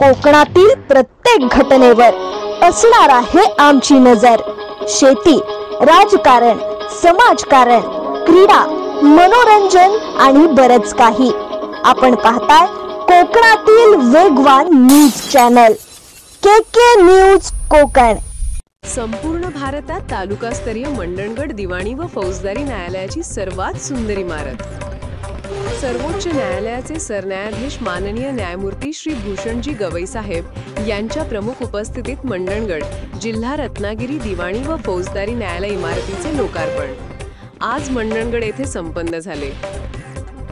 कोकणातील प्रत्येक घटनेवर असणार आहे आमची नजर। शेती, राजकारण, समाजकारण, क्रीडा, मनोरंजन आणि बरच काही। आपण पाहताय कोकणातील वेगवान न्यूज चॅनल के न्यूज कोकण। संपूर्ण भारतात तालुकास्तरीय मंडणगड दिवाणी व फौजदारी न्यायालयाची सर्वात सुंदर इमारत। सर्वोच्च न्यायालयाचे सरन्यायाधीश माननीय न्यायमूर्ती श्री भूषणजी गवई साहेब यांच्या प्रमुख उपस्थितीत मंडणगड जिल्हा रत्नागिरी दिवाणी व फौजदारी न्यायालय इमारतीचे लोकार्पण आज मंडणगड येथे संपन्न झाले।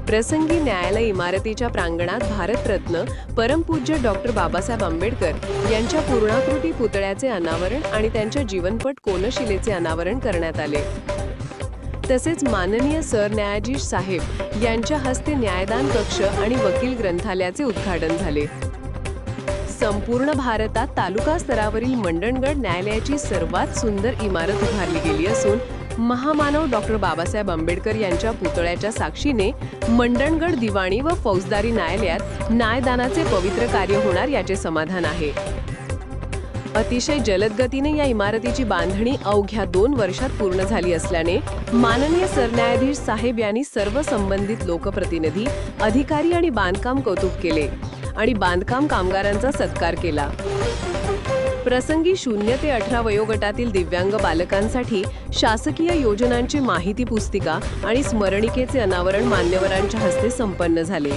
प्रसंगी न्यायालय इमारतीच्या प्रांगणात भारतरत्न परमपूज्य डॉक्टर बाबासाहेब आंबेडकर यांच्या पूर्णाकृती पुतळ्याचे अनावरण आणि त्यांच्या जीवनपट कोनशिलेचे अनावरण करण्यात आले। तसेच माननीय सरन्यायाधीश साहेब यांच्या हस्ते न्यायदान कक्ष आणि वकील ग्रंथालयाचे उद्घाटन झाले। संपूर्ण भारतात तालुका स्तरावरील मंडणगड न्यायालयाची सर्वात सुंदर इमारत उभारली गेली असून महामानव डॉक्टर बाबासाहेब आंबेडकर यांच्या पुतळ्याच्या साक्षीने मंडणगड दिवाणी व फौजदारी न्यायालयात न्यायदानाचे पवित्र कार्य होणार याचे समाधान आहे। अतिशय जलद गतीने या इमारतीची बांधणी अवघ्या 2 वर्षात पूर्ण झाली असल्याने माननीय सरन्यायाधीश साहेब यांनी सर्व संबंधित लोकप्रतिनिधी, अधिकारी आणि बांधकाम कौतुक केले आणि बांधकाम कामगारांचा सत्कार केला। प्रसंगी 0 ते 18 वयोगटातील दिव्यांग बालकांसाठी शासकीय योजनांची माहिती पुस्तिका आणि स्मरणिकेचे अनावरण मान्यवरांच्या हस्ते संपन्न झाले।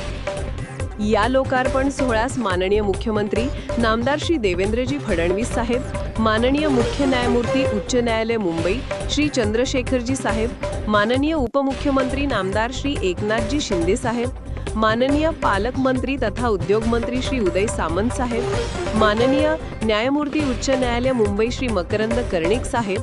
या लोकार्पण सोहळ्यास माननीय मुख्यमंत्री नामदार श्री देवेंद्रजी फडणवीस साहेब, माननीय मुख्य न्यायमूर्ती उच्च न्यायालय मुंबई श्री चंद्रशेखरजी साहेब, माननीय उपमुख्यमंत्री नामदार श्री एकनाथजी शिंदे साहेब, माननीय पालकमंत्री तथा उद्योग मंत्री श्री उदय सामंत साहेब, माननीय न्यायमूर्ती उच्च न्यायालय मुंबई श्री मकरंद कर्णिक साहेब,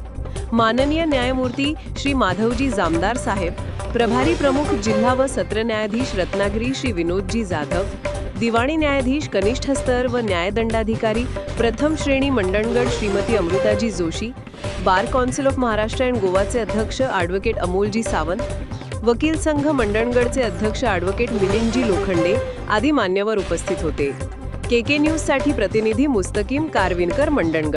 माननीय न्यायमूर्ती श्री माधवजी जामदार साहेब, प्रभारी प्रमुख जिल्हा व सत्र न्यायाधीश रत्नागिरी श्री विनोदजी जाधव, दिवाणी न्यायाधीश कनिष्ठ स्तर व न्यायदंडाधिकारी प्रथम श्रेणी Mandangad Shrimati Amritaji Joshi, bar council of Maharashtra and गोवाचे अध्यक्ष ॲडव्होकेट अमोलजी सावंत, वकील संघ मंडणगडचे अध्यक्ष ॲडव्होकेट मिलिंदजी लोखंडे आदी मान्यवर उपस्थित होते। के न्यूज साठी प्रतिनिधी मुस्तकीम कारविनकर, मंडणगड।